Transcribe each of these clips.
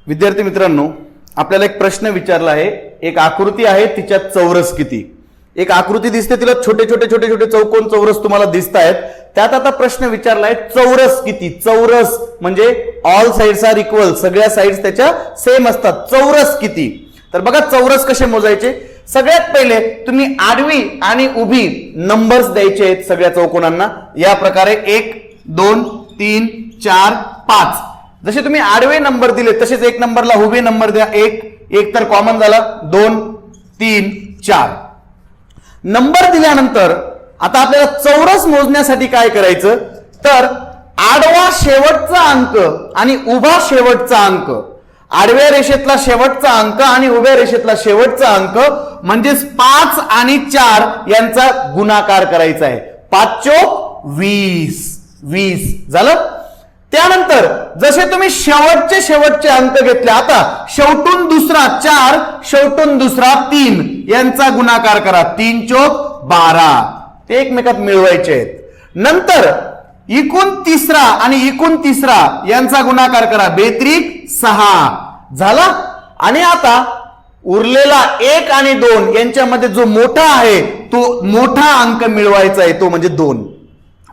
विद्यार्थी मित्रांनो, आपल्याला एक प्रश्न विचारला आहे. एक आकृती आहे, तिच्यात चौरस किती. एक आकृती दिसते, तिला छोटे छोटे छोटे छोटे चौकोन चौरस तुम्हाला दिसत आहेत. त्यात आता प्रश्न विचारलाय चौरस किती. चौरस म्हणजे ऑल साइड्स आर इक्वल, सगळ्या साइड्स त्याच्या सेम असतात. चौरस किती. तर बघा चौरस कसे मोजायचे. सगळ्यात पहिले तुम्ही आडवी आणि उभी नंबर्स द्यायचे आहेत सगळ्या चौकोनांना. या प्रकारे 1 2 3 4 5. जसे तुम्ही आडवे नंबर दिले तसेच एक नंबरला उभे नंबर द्या. एक तर कॉमन झाला, 2 3 4 नंबर दिल्यानंतर आता आपल्याला चौरस मोजण्यासाठी काय करायचं, तर आडवा शेवटचा अंक आणि उभा शेवटचा अंक, आडव्या रेषेतला शेवटचा अंक आणि उभ्या रेषेतला शेवटचा अंक म्हणजेच 5 आणि 4 यांचा गुणाकार करायचा आहे. 5 चोक 20 20 झालं. त्यानंतर जसे तुम्ही शेवटचे अंक घेतले, आता शेवटून दुसरा 4 शेवटून दुसरा 3 यांचा गुणाकार करा. 3 चोक 12 ते एकमेकात मिळवायचे आहेत. नंतर इकून तिसरा आणि इकून तिसरा यांचा गुणाकार करा. 2 6 झाला. आणि आता उरलेला 1 आणि 2 यांच्यामध्ये जो मोठा आहे तो मोठा अंक मिळवायचा आहे, तो म्हणजे 2.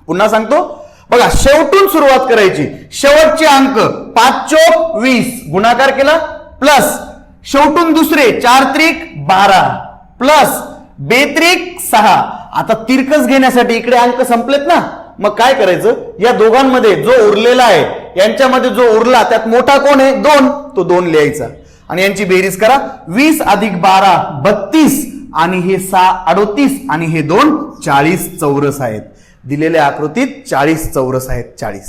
पुन्हा सांगतो बघा, शेवटून सुरुवात करायची. शेवटचे अंक 5 चोक 20 गुणाकार केला, प्लस शेवटून दुसरे 4 त्रिक 12 प्लस 2 त्रिक 6. आता तिरकस घेण्यासाठी इकडे अंक संपलेत ना, मग काय करायचं, या दोघांमध्ये जो उरलेला आहे यांच्यामध्ये जो उरला त्यात मोठा कोण आहे, 2, तो 2 लिहायचा आणि यांची बेरीज करा. 20 अधिक 12 32 आणि हे 6 38 आणि हे 2 40 चौरस आहेत. दिलेल्या आकृतीत 40 चौरस आहेत. 40